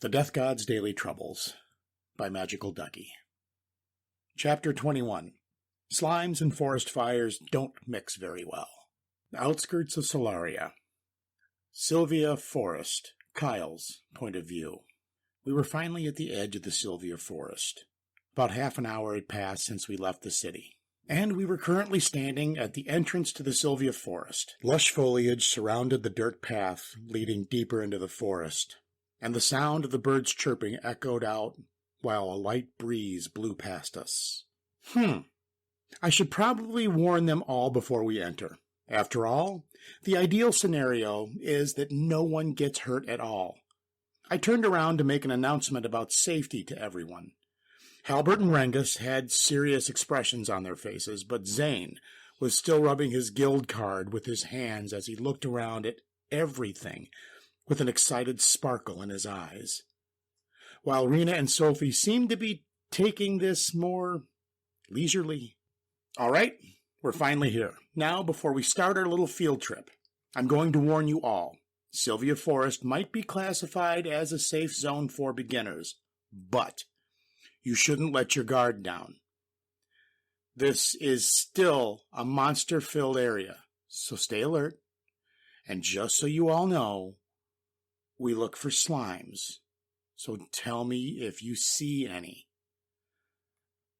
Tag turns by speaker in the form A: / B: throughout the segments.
A: The Death God's Daily Troubles by MagicalDucky. Chapter 21. Slimes and forest fires don't mix very well. The outskirts of Solaria. Sylvia Forest, Kyle's point of view. We were finally at the edge of the Sylvia Forest. About half an hour had passed since we left the city, and we were currently standing at the entrance to the Sylvia Forest. Lush foliage surrounded the dirt path leading deeper into the forest, and the sound of the birds chirping echoed out while a light breeze blew past us. I should probably warn them all before we enter. After all, the ideal scenario is that no one gets hurt at all. I turned around to make an announcement about safety to everyone. Halbert and Rengus had serious expressions on their faces, but Zane was still rubbing his guild card with his hands as he looked around at everything with an excited sparkle in his eyes, while Rena and Sophie seemed to be taking this more leisurely. All right, we're finally here. Now, before we start our little field trip, I'm going to warn you all. Sylvia Forest might be classified as a safe zone for beginners, but you shouldn't let your guard down. This is still a monster-filled area, so stay alert. And just so you all know, we look for slimes, so tell me if you see any.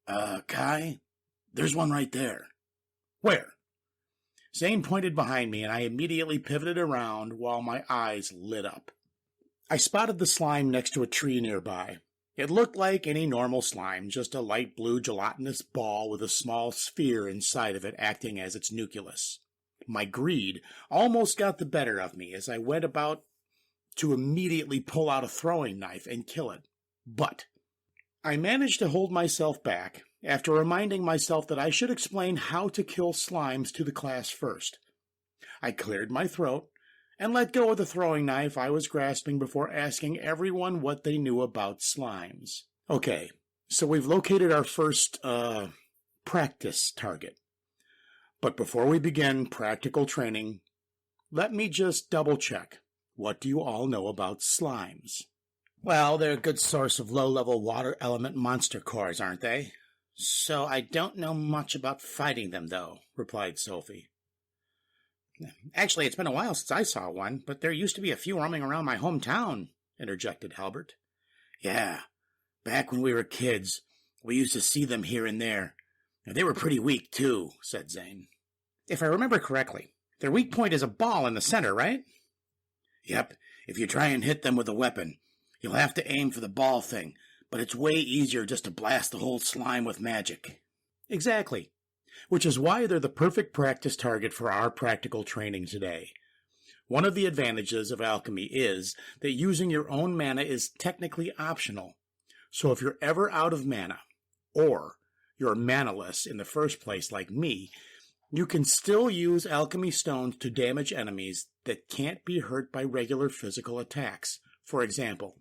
A: Kai, there's one right there. Where? Zane pointed behind me, and I immediately pivoted around while my eyes lit up. I spotted the slime next to a tree nearby. It looked like any normal slime, just a light blue gelatinous ball with a small sphere inside of it acting as its nucleus. My greed almost got the better of me as I went about to immediately pull out a throwing knife and kill it. But I managed to hold myself back after reminding myself that I should explain how to kill slimes to the class first. I cleared my throat and let go of the throwing knife I was grasping before asking everyone what they knew about slimes. Okay, so we've located our first, practice target. But before we begin practical training, let me just double-check. What do you all know about slimes? Well, they're a good source of low-level water element monster cores, aren't they? So I don't know much about fighting them, though, replied Sophie. Actually, it's been a while since I saw one, but there used to be a few roaming around my hometown, interjected Halbert. Yeah, back when we were kids, we used to see them here and there. They were pretty weak, too, said Zane. If I remember correctly, their weak point is a ball in the center, right? Yep, if you try and hit them with a weapon, you'll have to aim for the ball thing, but it's way easier just to blast the whole slime with magic. Exactly, which is why they're the perfect practice target for our practical training today. One of the advantages of alchemy is that using your own mana is technically optional. So if you're ever out of mana, or you're manaless in the first place like me, you can still use alchemy stones to damage enemies that can't be hurt by regular physical attacks. For example,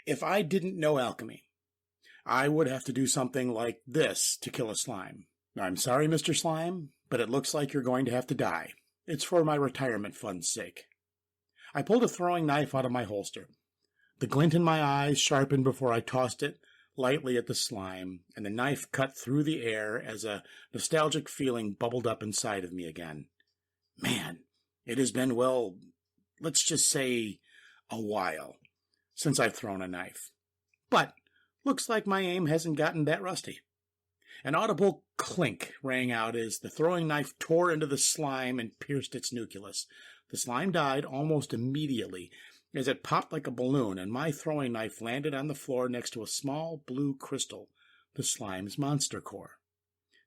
A: if I didn't know alchemy, I would have to do something like this to kill a slime. I'm sorry, Mr. Slime, but it looks like you're going to have to die. It's for my retirement fund's sake. I pulled a throwing knife out of my holster. The glint in my eyes sharpened before I tossed it lightly at the slime, and the knife cut through the air as a nostalgic feeling bubbled up inside of me again. Man, it has been, well, let's just say a while since I've thrown a knife. But looks like my aim hasn't gotten that rusty. An audible clink rang out as the throwing knife tore into the slime and pierced its nucleus. The slime died almost immediately as it popped like a balloon, and my throwing knife landed on the floor next to a small blue crystal, the slime's monster core.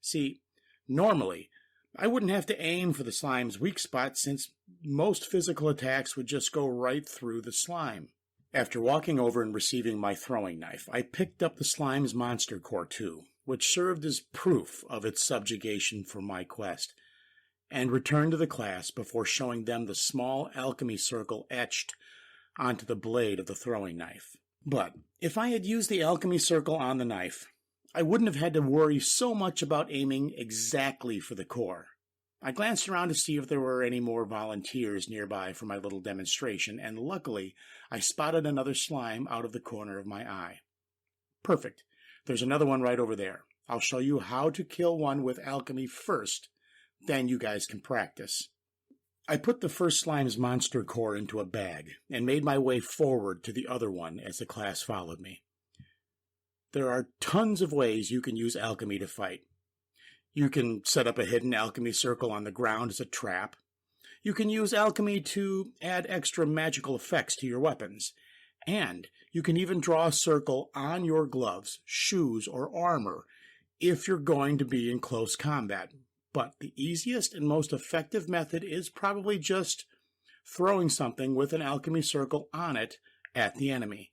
A: See, normally, I wouldn't have to aim for the slime's weak spot since most physical attacks would just go right through the slime. After walking over and receiving my throwing knife, I picked up the slime's monster core too, which served as proof of its subjugation for my quest, and returned to the class before showing them the small alchemy circle etched onto the blade of the throwing knife. But if I had used the alchemy circle on the knife, I wouldn't have had to worry so much about aiming exactly for the core. I glanced around to see if there were any more volunteers nearby for my little demonstration, and luckily I spotted another slime out of the corner of my eye. Perfect. There's another one right over there. I'll show you how to kill one with alchemy first, then you guys can practice. I put the first slime's monster core into a bag and made my way forward to the other one as the class followed me. There are tons of ways you can use alchemy to fight. You can set up a hidden alchemy circle on the ground as a trap. You can use alchemy to add extra magical effects to your weapons. And you can even draw a circle on your gloves, shoes, or armor if you're going to be in close combat. But the easiest and most effective method is probably just throwing something with an alchemy circle on it at the enemy.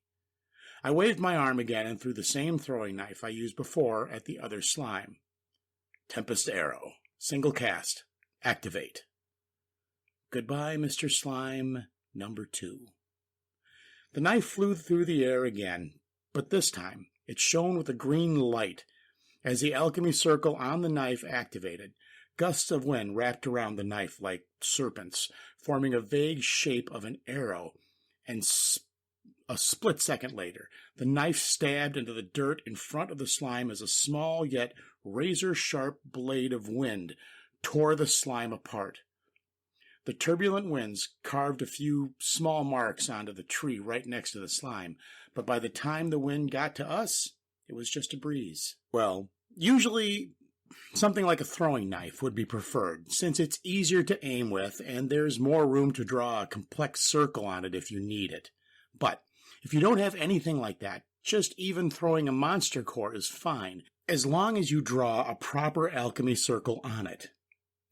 A: I waved my arm again and threw the same throwing knife I used before at the other slime. Tempest Arrow. Single cast. Activate. Goodbye, Mr. Slime number 2. The knife flew through the air again, but this time it shone with a green light. As the alchemy circle on the knife activated, gusts of wind wrapped around the knife like serpents, forming a vague shape of an arrow, and a split second later, the knife stabbed into the dirt in front of the slime as a small yet razor-sharp blade of wind tore the slime apart. The turbulent winds carved a few small marks onto the tree right next to the slime, but by the time the wind got to us, it was just a breeze. Well, usually something like a throwing knife would be preferred, since it's easier to aim with and there's more room to draw a complex circle on it if you need it. But if you don't have anything like that, just even throwing a monster core is fine, as long as you draw a proper alchemy circle on it.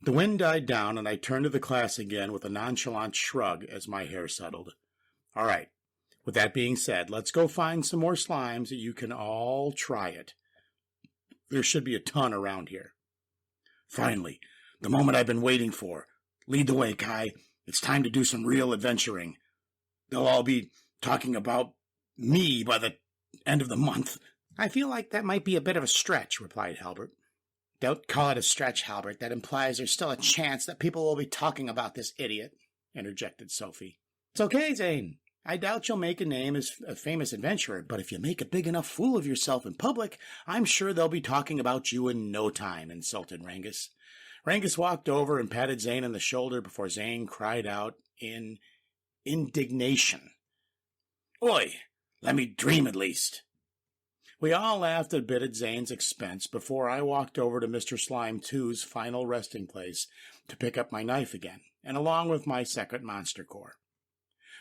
A: The wind died down, and I turned to the class again with a nonchalant shrug as my hair settled. All right, with that being said, let's go find some more slimes that you can all try it. There should be a ton around here. Finally, the moment I've been waiting for. Lead the way, Kai. It's time to do some real adventuring. They'll all be talking about me by the end of the month. I feel like that might be a bit of a stretch, replied Halbert. Don't call it a stretch, Halbert. That implies there's still a chance that people will be talking about this idiot, interjected Sophie. It's okay, Zane. I doubt you'll make a name as a famous adventurer, but if you make a big enough fool of yourself in public, I'm sure they'll be talking about you in no time, insulted Rangus. Rangus walked over and patted Zane on the shoulder before Zane cried out in indignation. Oi, let me dream at least. We all laughed a bit at Zane's expense before I walked over to Mr. Slime 2's final resting place to pick up my knife again, and along with my second monster core.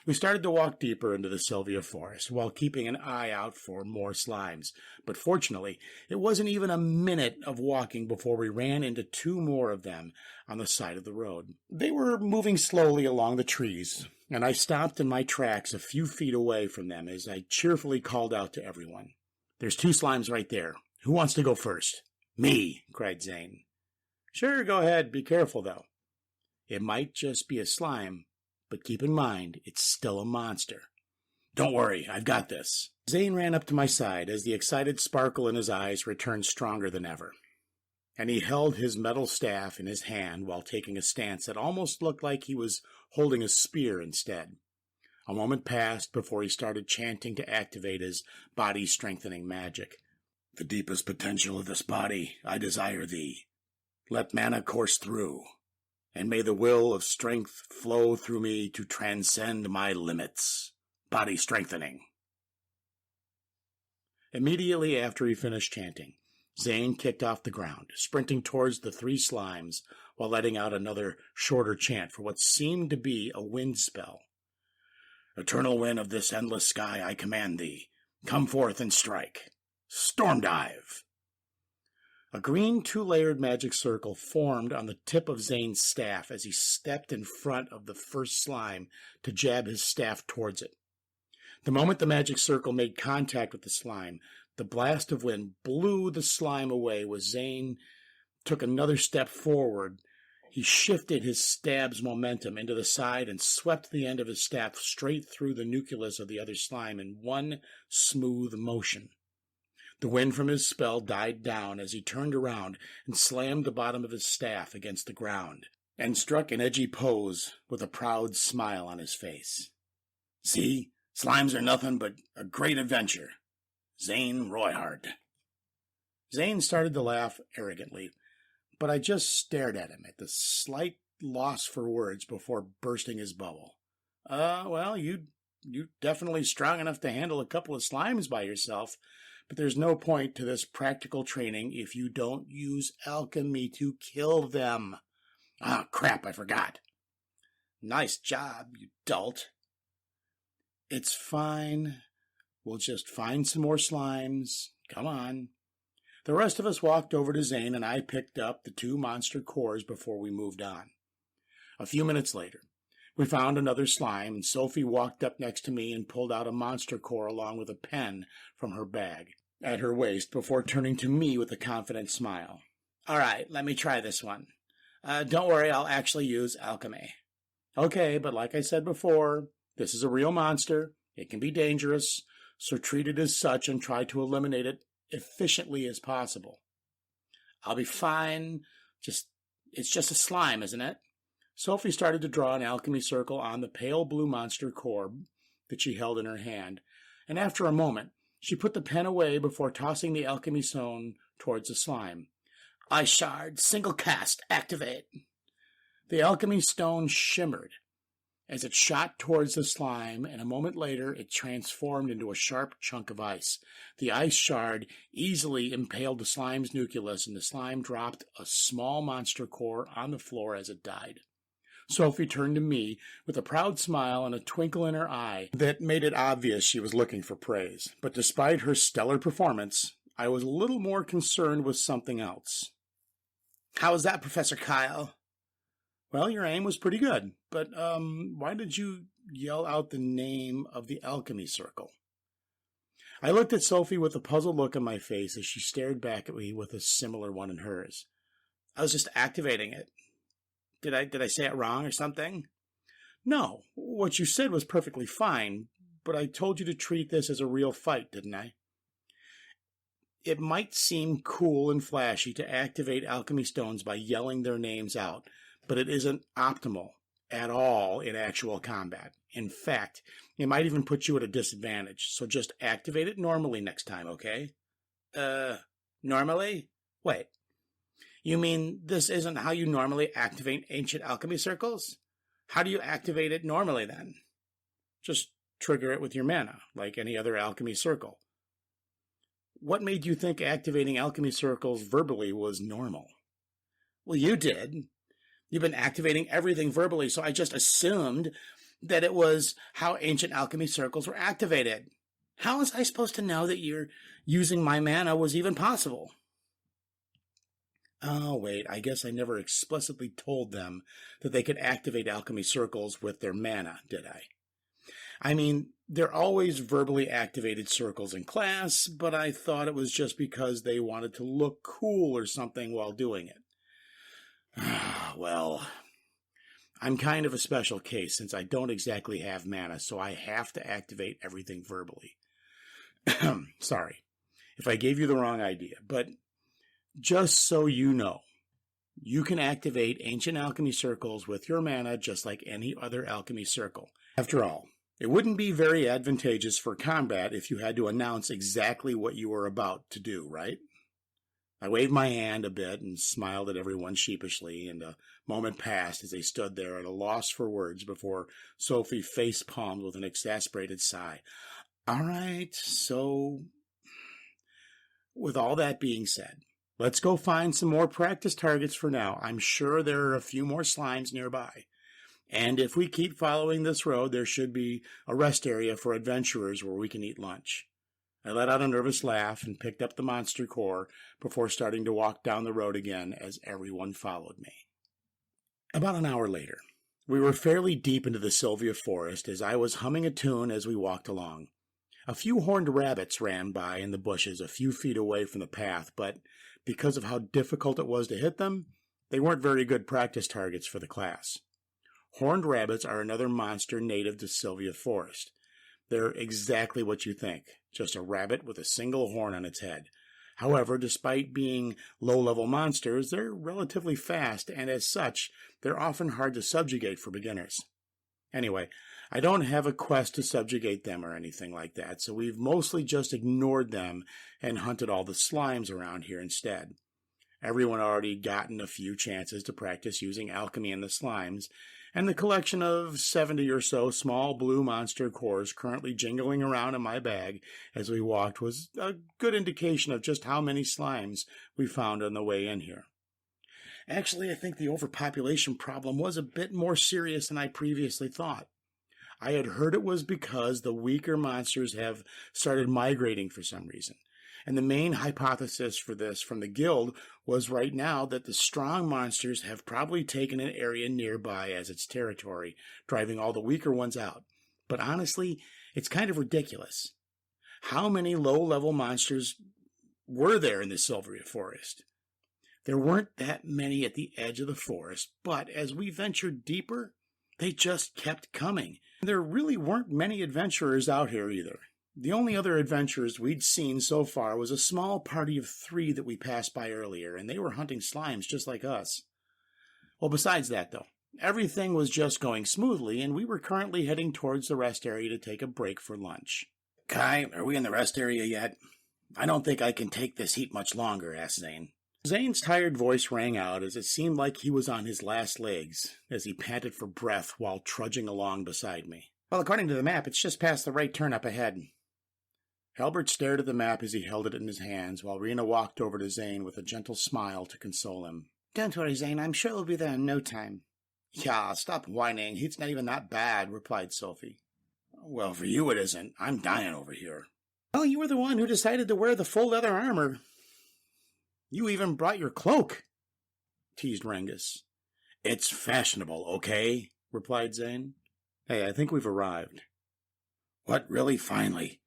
A: We started to walk deeper into the Sylvia forest while keeping an eye out for more slimes, but fortunately it wasn't even a minute of walking before we ran into 2 more of them on the side of the road. They were moving slowly along the trees, and I stopped in my tracks a few feet away from them as I cheerfully called out to everyone. There's 2 slimes right there. Who wants to go first? Me, cried Zane. Sure, go ahead. Be careful, though. It might just be a slime, but keep in mind, it's still a monster. Don't worry, I've got this. Zane ran up to my side as the excited sparkle in his eyes returned stronger than ever. And he held his metal staff in his hand while taking a stance that almost looked like he was holding a spear instead. A moment passed before he started chanting to activate his body-strengthening magic. The deepest potential of this body, I desire thee. Let mana course through, and may the will of strength flow through me to transcend my limits. Body strengthening. Immediately after he finished chanting, Zane kicked off the ground, sprinting towards the 3 slimes while letting out another shorter chant for what seemed to be a wind spell. Eternal wind of this endless sky, I command thee. Come forth and strike. Storm dive. A green 2-layered magic circle formed on the tip of Zane's staff as he stepped in front of the first slime to jab his staff towards it. The moment the magic circle made contact with the slime, the blast of wind blew the slime away as Zane took another step forward. He shifted his stab's momentum into the side and swept the end of his staff straight through the nucleus of the other slime in one smooth motion. The wind from his spell died down as he turned around and slammed the bottom of his staff against the ground, and struck an edgy pose with a proud smile on his face. See, slimes are nothing but a great adventure. Zane Royhart. Zane started to laugh arrogantly, but I just stared at him at the slight loss for words before bursting his bubble. Well, you definitely strong enough to handle a couple of slimes by yourself, but there's no point to this practical training if you don't use alchemy to kill them. Ah, crap, I forgot. Nice job, you dolt. It's fine. We'll just find some more slimes. Come on. The rest of us walked over to Zane, and I picked up the 2 monster cores before we moved on. A few minutes later, we found another slime, and Sophie walked up next to me and pulled out a monster core along with a pen from her bag at her waist before turning to me with a confident smile. All right, let me try this one. Don't worry, I'll actually use alchemy. Okay, but like I said before, this is a real monster. It can be dangerous, so treat it as such and try to eliminate it efficiently as possible. I'll be fine. It's just a slime, isn't it? Sophie started to draw an alchemy circle on the pale blue monster core that she held in her hand, and after a moment, she put the pen away before tossing the alchemy stone towards the slime. Ice shard, single cast, activate. The alchemy stone shimmered as it shot towards the slime, and a moment later it transformed into a sharp chunk of ice. The ice shard easily impaled the slime's nucleus, and the slime dropped a small monster core on the floor as it died. Sophie turned to me with a proud smile and a twinkle in her eye that made it obvious she was looking for praise. But despite her stellar performance, I was a little more concerned with something else. How was that, Professor Kyle? Well, your aim was pretty good, but why did you yell out the name of the alchemy circle? I looked at Sophie with a puzzled look on my face as she stared back at me with a similar one in hers. I was just activating it. Did I say it wrong or something? No, what you said was perfectly fine, but I told you to treat this as a real fight, didn't I? It might seem cool and flashy to activate alchemy stones by yelling their names out, but it isn't optimal at all in actual combat. In fact, it might even put you at a disadvantage, so just activate it normally next time, okay? Normally? Wait. You mean this isn't how you normally activate ancient alchemy circles? How do you activate it normally, then? Just trigger it with your mana, like any other alchemy circle. What made you think activating alchemy circles verbally was normal? Well, you did. You've been activating everything verbally, so I just assumed that it was how ancient alchemy circles were activated. How was I supposed to know that your using my mana was even possible? Oh, wait, I guess I never explicitly told them that they could activate alchemy circles with their mana, did I? I mean, they're always verbally activated circles in class, but I thought it was just because they wanted to look cool or something while doing it. Well, I'm kind of a special case since I don't exactly have mana, so I have to activate everything verbally. Sorry if I gave you the wrong idea, but just so you know, you can activate ancient alchemy circles with your mana just like any other alchemy circle. After all, it wouldn't be very advantageous for combat if you had to announce exactly what you were about to do, right? I waved my hand a bit and smiled at everyone sheepishly, and a moment passed as they stood there at a loss for words before Sophie face-palmed with an exasperated sigh. All right, so with all that being said, let's go find some more practice targets for now. I'm sure there are a few more slimes nearby. And if we keep following this road, there should be a rest area for adventurers where we can eat lunch. I let out a nervous laugh and picked up the monster core before starting to walk down the road again as everyone followed me. About an hour later, we were fairly deep into the Sylvia forest as I was humming a tune as we walked along. A few horned rabbits ran by in the bushes a few feet away from the path, but because of how difficult it was to hit them, they weren't very good practice targets for the class. Horned rabbits are another monster native to Sylvia Forest. They're exactly what you think, just a rabbit with a single horn on its head. However, despite being low-level monsters, they're relatively fast, and as such, they're often hard to subjugate for beginners. Anyway, I don't have a quest to subjugate them or anything like that, so we've mostly just ignored them and hunted all the slimes around here instead. Everyone already gotten a few chances to practice using alchemy in the slimes, and the collection of 70 or so small blue monster cores currently jingling around in my bag as we walked was a good indication of just how many slimes we found on the way in here. Actually, I think the overpopulation problem was a bit more serious than I previously thought. I had heard it was because the weaker monsters have started migrating for some reason. And the main hypothesis for this from the guild was right now that the strong monsters have probably taken an area nearby as its territory, driving all the weaker ones out. But honestly, it's kind of ridiculous. How many low-level monsters were there in the Sylvia Forest? There weren't that many at the edge of the forest, but as we ventured deeper, they just kept coming. There really weren't many adventurers out here either. The only other adventurers we'd seen so far was a small party of 3 that we passed by earlier, and they were hunting slimes just like us. Well, besides that, though, everything was just going smoothly, and we were currently heading towards the rest area to take a break for lunch. "Kai, are we in the rest area yet? I don't think I can take this heat much longer," asked Zane. Zane's tired voice rang out as it seemed like he was on his last legs as he panted for breath while trudging along beside me. "Well, according to the map, it's just past the right turn up ahead." Halbert stared at the map as he held it in his hands, while Rena walked over to Zane with a gentle smile to console him. "Don't worry, Zane. I'm sure we'll be there in no time." "Yeah, stop whining. Heat's not even that bad," replied Sophie. "Well, for you it isn't. I'm dying over here." "Well, you were the one who decided to wear the full leather armor. You even brought your cloak," teased Rangus. "It's fashionable, okay?" replied Zane. "Hey, I think we've arrived." "What, really? Finally?"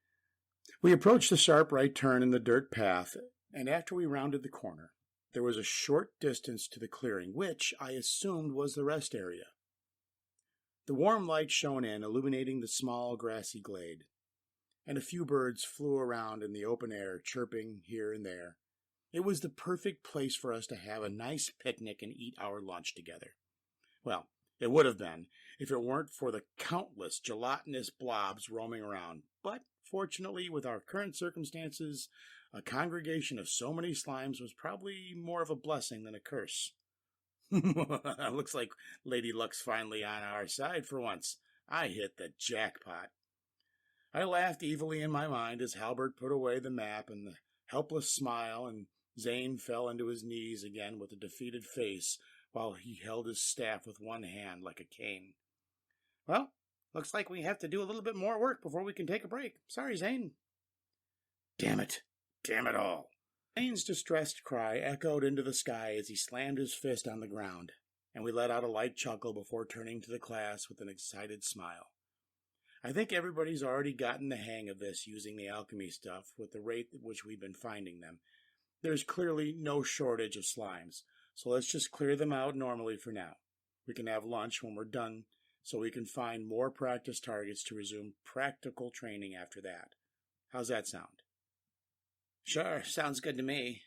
A: We approached the sharp right turn in the dirt path, and after we rounded the corner, there was a short distance to the clearing, which I assumed was the rest area. The warm light shone in, illuminating the small grassy glade, and a few birds flew around in the open air, chirping here and there. It was the perfect place for us to have a nice picnic and eat our lunch together. Well, it would have been if it weren't for the countless gelatinous blobs roaming around, but fortunately, with our current circumstances, a congregation of so many slimes was probably more of a blessing than a curse. Looks like Lady Luck's finally on our side for once. I hit the jackpot. I laughed evilly in my mind as Halbert put away the map and the helpless smile, and Zane fell into his knees again with a defeated face while he held his staff with one hand like a cane. "Well, looks like we have to do a little bit more work before we can take a break. Sorry, Zane." Damn it all." Zane's distressed cry echoed into the sky as he slammed his fist on the ground, and we let out a light chuckle before turning to the class with an excited smile. I think everybody's already gotten the hang of this using the alchemy stuff with the rate at which we've been finding them. There's clearly no shortage of slimes, so let's just clear them out normally for now. We can have lunch when we're done, so we can find more practice targets to resume practical training after that. How's that sound? "Sure, sounds good to me."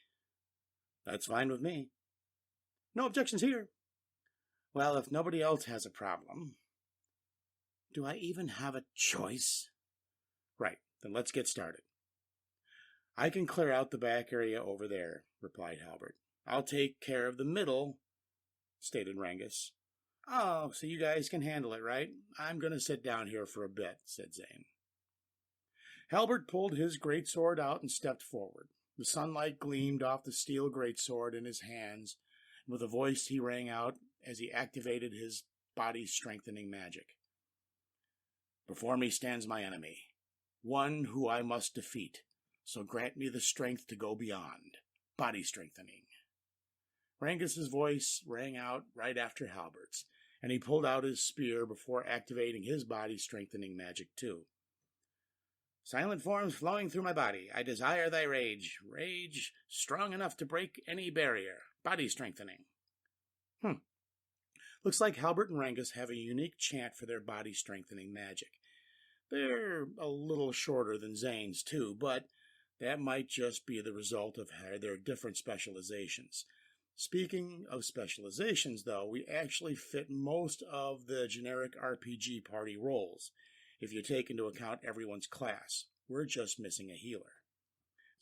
A: "That's fine with me." "No objections here." "Well, if nobody else has a problem." Do I even have a choice? Right, then let's get started. "I can clear out the back area over there," replied Halbert. "I'll take care of the middle," stated Rangus. "Oh, so you guys can handle it, right? I'm going to sit down here for a bit," said Zane. Halbert pulled his greatsword out and stepped forward. The sunlight gleamed off the steel greatsword in his hands, and with a voice he rang out as he activated his body-strengthening magic. "Before me stands my enemy, one who I must defeat, so grant me the strength to go beyond. Body strengthening." Rangus's voice rang out right after Halbert's, and he pulled out his spear before activating his body-strengthening magic too. "Silent forms flowing through my body, I desire thy rage. Rage strong enough to break any barrier. Body strengthening." Looks like Halbert and Rangus have a unique chant for their body-strengthening magic. They're a little shorter than Zane's, too, but that might just be the result of their different specializations. Speaking of specializations, though, we actually fit most of the generic RPG party roles, if you take into account everyone's class. We're just missing a healer.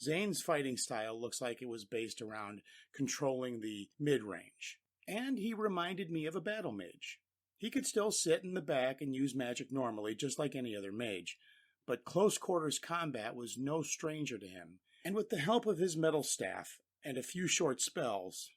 A: Zane's fighting style looks like it was based around controlling the mid-range, and he reminded me of a battle mage. He could still sit in the back and use magic normally, just like any other mage, but close quarters combat was no stranger to him, and with the help of his metal staff and a few short spells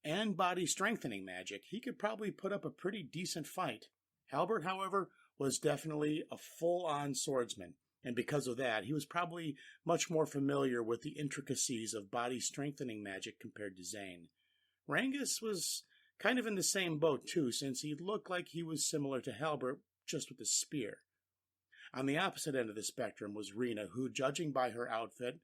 A: and body strengthening magic, he could probably put up a pretty decent fight. Halbert, however, was definitely a full-on swordsman, and because of that, he was probably much more familiar with the intricacies of body strengthening magic compared to Zane. Rangus was kind of in the same boat, too, since he looked like he was similar to Halbert, just with a spear. On the opposite end of the spectrum was Rena, who, judging by her outfit,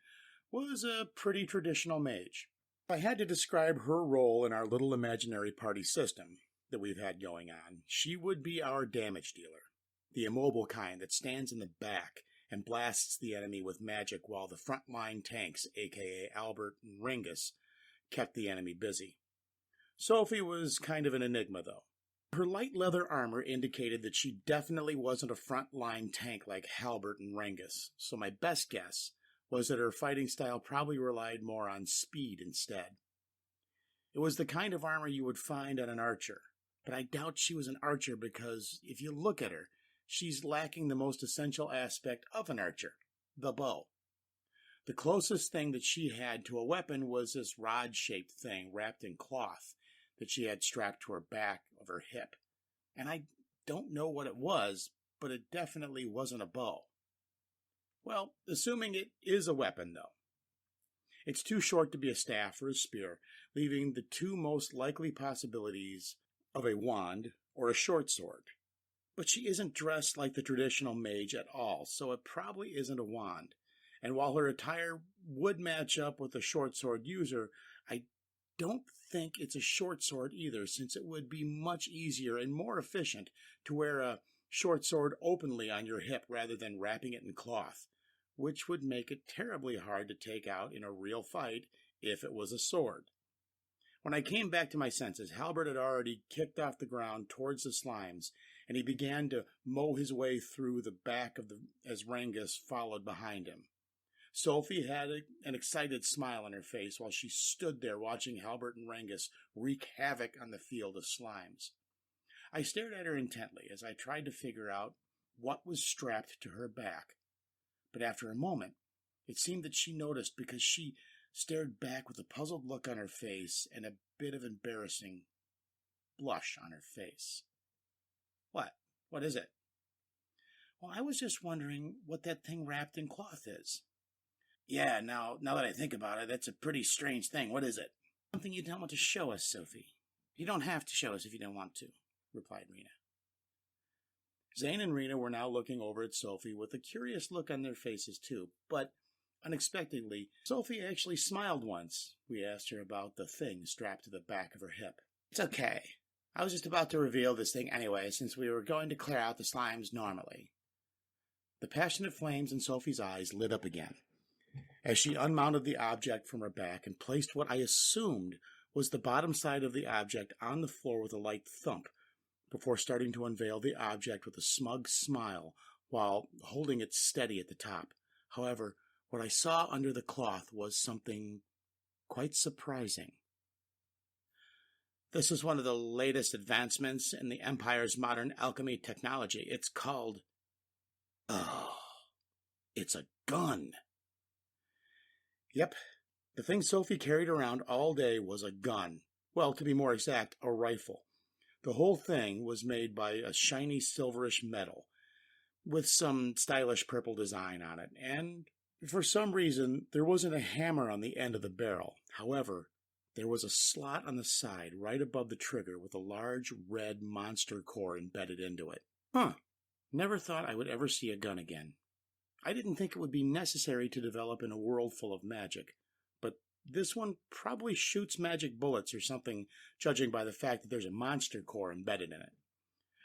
A: was a pretty traditional mage. If I had to describe her role in our little imaginary party system that we've had going on, she would be our damage dealer, the immobile kind that stands in the back and blasts the enemy with magic while the frontline tanks, aka Albert and Rangus, kept the enemy busy. Sophie was kind of an enigma, though. Her light leather armor indicated that she definitely wasn't a frontline tank like Halbert and Rangus, so my best guess was that her fighting style probably relied more on speed instead. It was the kind of armor you would find on an archer, but I doubt she was an archer because if you look at her, she's lacking the most essential aspect of an archer, the bow. The closest thing that she had to a weapon was this rod-shaped thing wrapped in cloth that she had strapped to her back of her hip. And I don't know what it was, but it definitely wasn't a bow. Well, assuming it is a weapon, though. It's too short to be a staff or a spear, leaving the two most likely possibilities of a wand or a short sword. But she isn't dressed like the traditional mage at all, so it probably isn't a wand. And while her attire would match up with a short sword user, I don't think it's a short sword either, since it would be much easier and more efficient to wear a short sword openly on your hip rather than wrapping it in cloth, which would make it terribly hard to take out in a real fight if it was a sword. When I came back to my senses, Halbert had already kicked off the ground towards the slimes, and he began to mow his way through the back of as Rangus followed behind him. Sophie had an excited smile on her face while she stood there watching Halbert and Rangus wreak havoc on the field of slimes. I stared at her intently as I tried to figure out what was strapped to her back. But after a moment, it seemed that she noticed because she stared back with a puzzled look on her face and a bit of embarrassing blush on her face. What? What is it? Well, I was just wondering what that thing wrapped in cloth is. Yeah, now that I think about it, that's a pretty strange thing. What is it? Something you don't want to show us, Sophie. You don't have to show us if you don't want to, replied Rena. Zane and Rena were now looking over at Sophie with a curious look on their faces too, but unexpectedly, Sophie actually smiled once. We asked her about the thing strapped to the back of her hip. It's okay. I was just about to reveal this thing anyway, since we were going to clear out the slimes normally. The passionate flames in Sophie's eyes lit up again as she unmounted the object from her back and placed what I assumed was the bottom side of the object on the floor with a light thump, before starting to unveil the object with a smug smile while holding it steady at the top. However, what I saw under the cloth was something quite surprising. This is one of the latest advancements in the Empire's modern alchemy technology. It's called... it's a gun. Yep, the thing Sophie carried around all day was a gun. Well, to be more exact, a rifle. The whole thing was made by a shiny silverish metal with some stylish purple design on it, and for some reason there wasn't a hammer on the end of the barrel. However, there was a slot on the side right above the trigger with a large red monster core embedded into it. Never thought I would ever see a gun again. I didn't think it would be necessary to develop in a world full of magic, but this one probably shoots magic bullets or something, judging by the fact that there's a monster core embedded in it.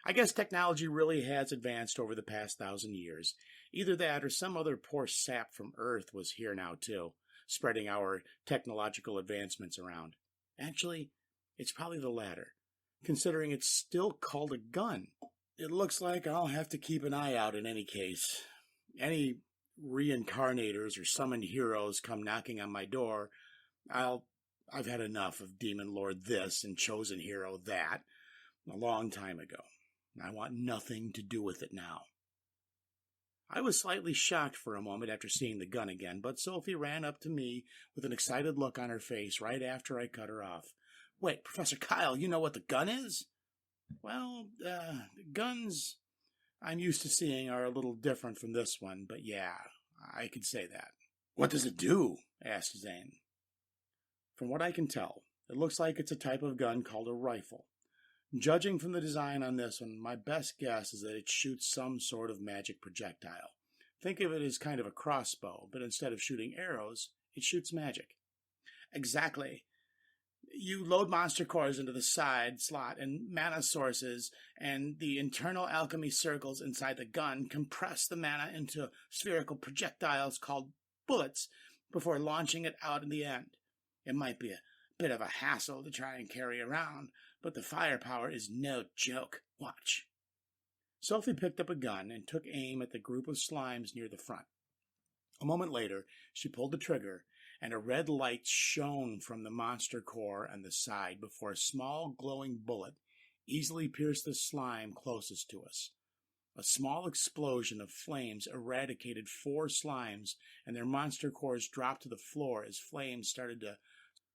A: I guess technology really has advanced over the past 1,000 years. Either that or some other poor sap from Earth was here now too, spreading our technological advancements around. Actually, it's probably the latter, considering it's still called a gun. It looks like I'll have to keep an eye out in any case. Any reincarnators or summoned heroes come knocking on my door, I've had enough of Demon Lord this and Chosen Hero that a long time ago. I want nothing to do with it now. I was slightly shocked for a moment after seeing the gun again, but Sophie ran up to me with an excited look on her face right after I cut her off. Wait, Professor Kyle, you know what the gun is? Well, guns I'm used to seeing are a little different from this one, but yeah, I could say that. What does it do? Asked Zane. From what I can tell, it looks like it's a type of gun called a rifle. Judging from the design on this one, my best guess is that it shoots some sort of magic projectile. Think of it as kind of a crossbow, but instead of shooting arrows, it shoots magic. Exactly. You load monster cores into the side slot and mana sources, and the internal alchemy circles inside the gun compress the mana into spherical projectiles called bullets before launching it out in the end. It might be a bit of a hassle to try and carry around, but the firepower is no joke. Watch. Sophie picked up a gun and took aim at the group of slimes near the front. A moment later, she pulled the trigger, and a red light shone from the monster core on the side before a small glowing bullet easily pierced the slime closest to us. A small explosion of flames eradicated 4 slimes, and their monster cores dropped to the floor as flames started to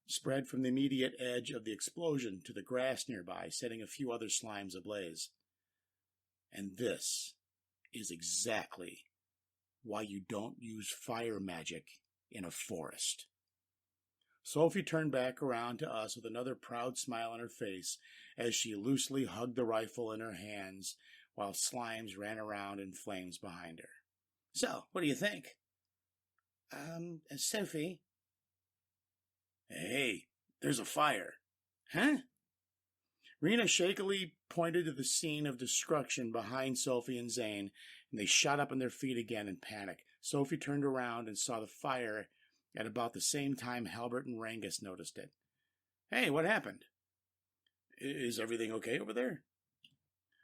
A: spread from the immediate edge of the explosion to the grass nearby, setting a few other slimes ablaze. And this is exactly why you don't use fire magic in a forest. Sophie turned back around to us with another proud smile on her face as she loosely hugged the rifle in her hands while slimes ran around in flames behind her. So, what do you think? Sophie? Hey, there's a fire. Huh? Rena shakily pointed to the scene of destruction behind Sophie and Zane, and they shot up on their feet again in panic. Sophie turned around and saw the fire at about the same time Halbert and Rangus noticed it. Hey, what happened? Is everything okay over there?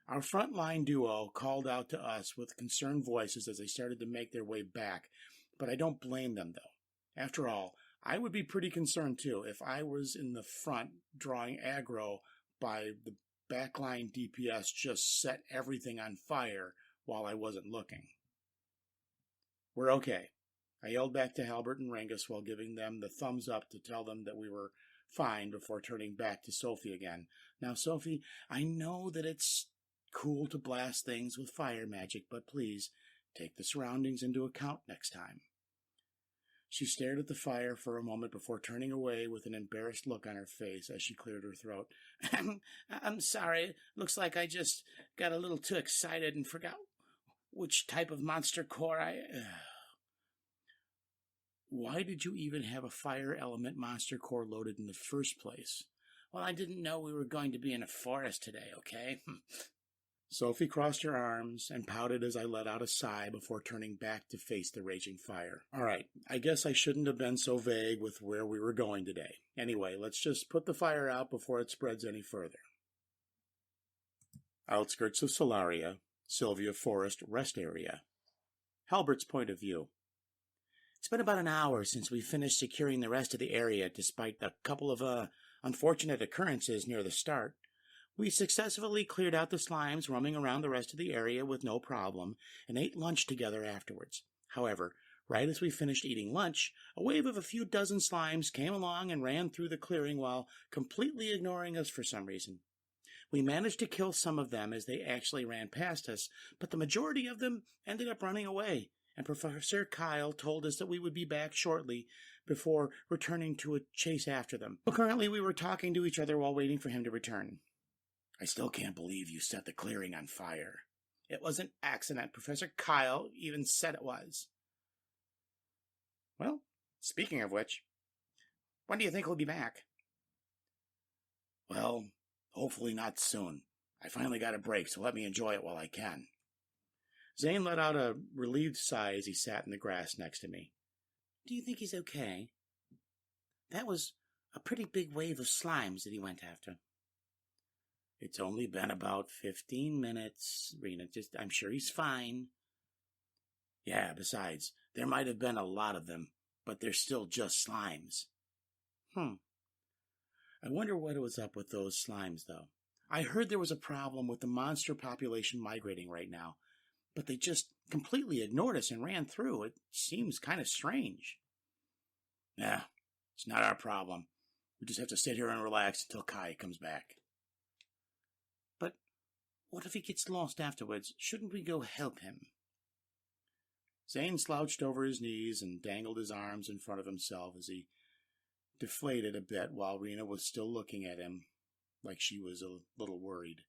A: Our frontline duo called out to us with concerned voices as they started to make their way back, but I don't blame them, though. After all, I would be pretty concerned, too, if I was in the front drawing aggro by the backline DPS just set everything on fire while I wasn't looking. We're okay. I yelled back to Halbert and Rangus while giving them the thumbs up to tell them that we were fine before turning back to Sophie again. Now, Sophie, I know that it's cool to blast things with fire magic, but please take the surroundings into account next time. She stared at the fire for a moment before turning away with an embarrassed look on her face as she cleared her throat. I'm sorry. Looks like I just got a little too excited and forgot which type of monster core Why did you even have a fire element monster core loaded in the first place? Well, I didn't know we were going to be in a forest today, okay? Sophie crossed her arms and pouted as I let out a sigh before turning back to face the raging fire. All right, I guess I shouldn't have been so vague with where we were going today. Anyway, let's just put the fire out before it spreads any further. Outskirts of Solaria, Sylvia Forest Rest Area. Halbert's point of view. It's been about an hour since we finished securing the rest of the area, despite a couple of unfortunate occurrences near the start. We successfully cleared out the slimes roaming around the rest of the area with no problem, and ate lunch together afterwards. However, right as we finished eating lunch, a wave of a few dozen slimes came along and ran through the clearing while completely ignoring us for some reason. We managed to kill some of them as they actually ran past us, but the majority of them ended up running away, and Professor Kyle told us that we would be back shortly before returning to a chase after them. Currently, we were talking to each other while waiting for him to return. I still can't believe you set the clearing on fire. It was an accident. Professor Kyle even said it was. Well, speaking of which, when do you think we'll be back? Well, hopefully not soon. I finally got a break, so let me enjoy it while I can. Zane let out a relieved sigh as he sat in the grass next to me. Do you think he's okay? That was a pretty big wave of slimes that he went after. It's only been about 15 minutes, Rena. I'm sure he's fine. Yeah, besides, there might have been a lot of them, but they're still just slimes. I wonder what was up with those slimes, though. I heard there was a problem with the monster population migrating right now, but they just completely ignored us and ran through. It seems kind of strange. Yeah, it's not our problem. We just have to sit here and relax until Kai comes back. But what if he gets lost afterwards? Shouldn't we go help him? Zane slouched over his knees and dangled his arms in front of himself as he deflated a bit while Rena was still looking at him like she was a little worried.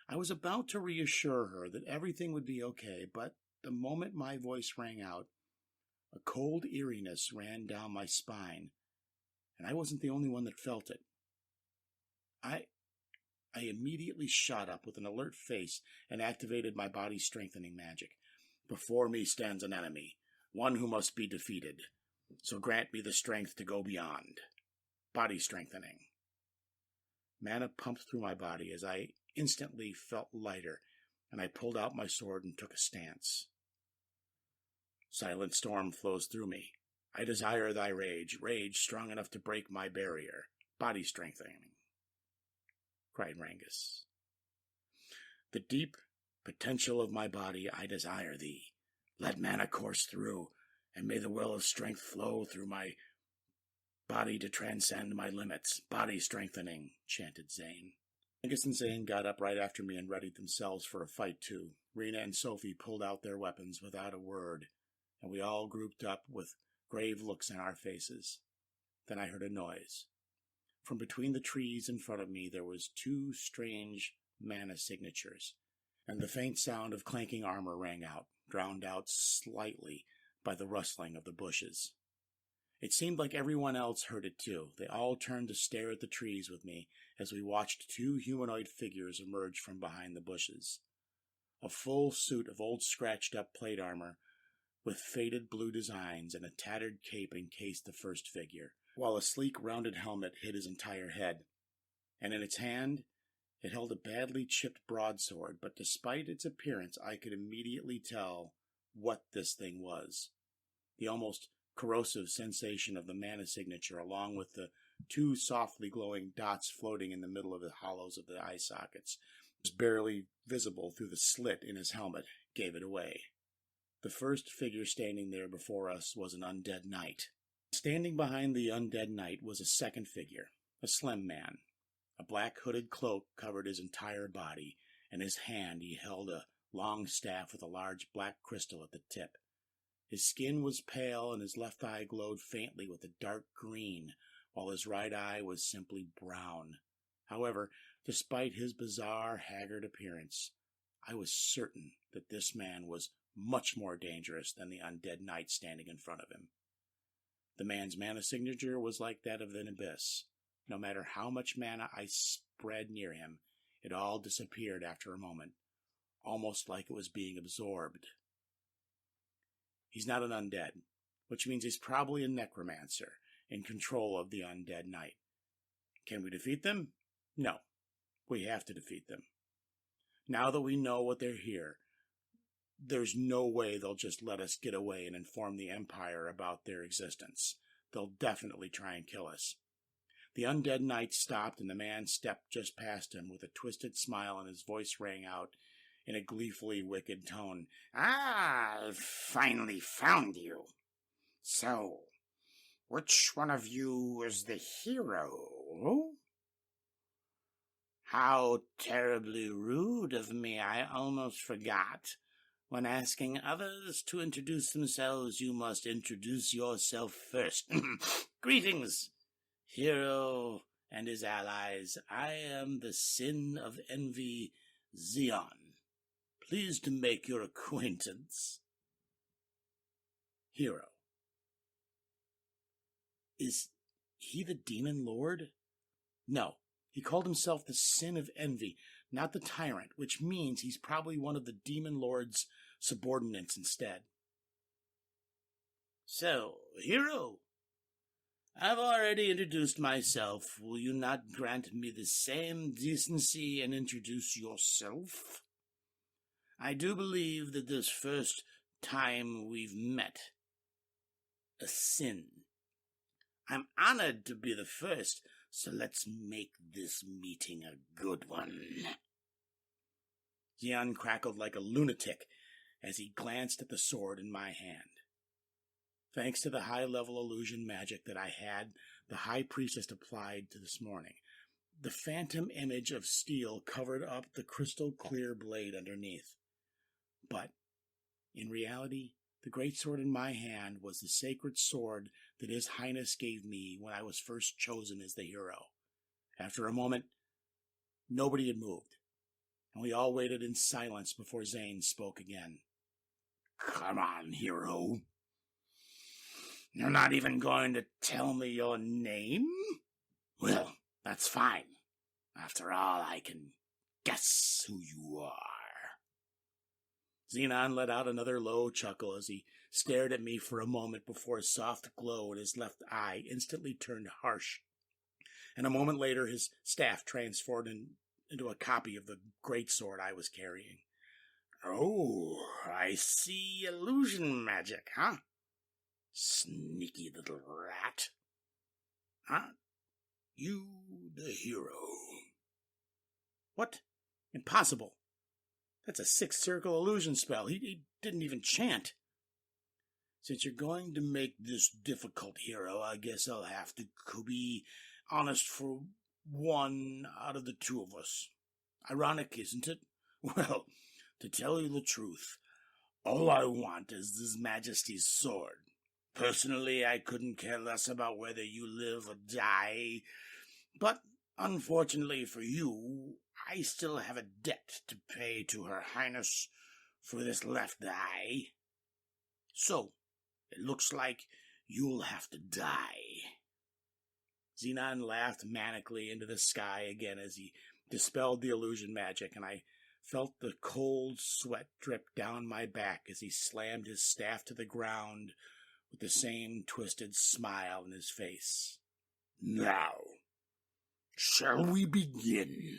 A: I was about to reassure her that everything would be okay, but the moment my voice rang out, a cold eeriness ran down my spine, and I wasn't the only one that felt it. I immediately shot up with an alert face and activated my body-strengthening magic. Before me stands an enemy, one who must be defeated. So grant me the strength to go beyond. Body strengthening. Mana pumped through my body as I instantly felt lighter, and I pulled out my sword and took a stance. Silent storm flows through me. I desire thy rage, rage strong enough to break my barrier. Body strengthening, cried Rangus. The deep potential of my body, I desire thee. Let mana course through, and may the well of strength flow through my body to transcend my limits. Body strengthening, chanted Zane. Angus and Zane got up right after me and readied themselves for a fight too. Rena and Sophie pulled out their weapons without a word, and we all grouped up with grave looks in our faces. Then I heard a noise. From between the trees in front of me there was two strange mana signatures, and the faint sound of clanking armor rang out, drowned out slightly by the rustling of the bushes. It seemed like everyone else heard it too. They all turned to stare at the trees with me as we watched two humanoid figures emerge from behind the bushes. A full suit of old scratched-up plate armor with faded blue designs and a tattered cape encased the first figure, while a sleek rounded helmet hid his entire head. And in its hand, it held a badly chipped broadsword, but despite its appearance, I could immediately tell what this thing was. The almost corrosive sensation of the mana signature, along with the two softly glowing dots floating in the middle of the hollows of the eye sockets, was barely visible through the slit in his helmet, gave it away. The first figure standing there before us was an undead knight. Standing behind the undead knight was a second figure, a slim man. A black hooded cloak covered his entire body, and in his hand he held a long staff with a large black crystal at the tip. His skin was pale, and his left eye glowed faintly with a dark green, while his right eye was simply brown. However, despite his bizarre, haggard appearance, I was certain that this man was much more dangerous than the undead knight standing in front of him. The man's mana signature was like that of an abyss. No matter how much mana I spread near him, it all disappeared after a moment, almost like it was being absorbed. He's not an undead, which means he's probably a necromancer in control of the undead knight. Can we defeat them? No. We have to defeat them. Now that we know what they're here, there's no way they'll just let us get away and inform the Empire about their existence. They'll definitely try and kill us. The undead knight stopped, and the man stepped just past him with a twisted smile, and his voice rang out in a gleefully wicked tone. I've finally found you. So, which one of you is the hero? How terribly rude of me, I almost forgot. When asking others to introduce themselves, you must introduce yourself first. Greetings, hero and his allies. I am the Sin of Envy, Xeon. Pleased to make your acquaintance. Hero. Is he the demon lord? No, he called himself the Sin of Envy. not the tyrant, which means he's probably one of the demon lord's subordinates instead. So, hero, I've already introduced myself. Will you not grant me the same decency and introduce yourself? I do believe that this first time we've met, a sin. I'm honored to be the first, so let's make this meeting a good one. Xian crackled like a lunatic as he glanced at the sword in my hand. Thanks to the high-level illusion magic that I had, the High Priestess applied to this morning, the phantom image of steel covered up the crystal-clear blade underneath. But, in reality, the great sword in my hand was the sacred sword that His Highness gave me when I was first chosen as the hero. After a moment, nobody had moved, and we all waited in silence before Zane spoke again. Come on, hero. You're not even going to tell me your name? Well, that's fine. After all, I can guess who you are. Xenon let out another low chuckle as he stared at me for a moment before a soft glow in his left eye instantly turned harsh. And a moment later, his staff transformed into a copy of the greatsword I was carrying. Oh, I see illusion magic, huh? Sneaky little rat. Huh? You the hero. What? Impossible. That's a 6-circle illusion spell. He didn't even chant. Since you're going to make this difficult, hero, I guess I'll have to be honest for one out of the two of us. Ironic, isn't it? Well, to tell you the truth, all I want is His Majesty's sword. Personally, I couldn't care less about whether you live or die, but unfortunately for you, I still have a debt to pay to Her Highness for this left eye. So, it looks like you'll have to die. Xenon laughed manically into the sky again as he dispelled the illusion magic, and I felt the cold sweat drip down my back as he slammed his staff to the ground with the same twisted smile in his face. Now, shall we begin?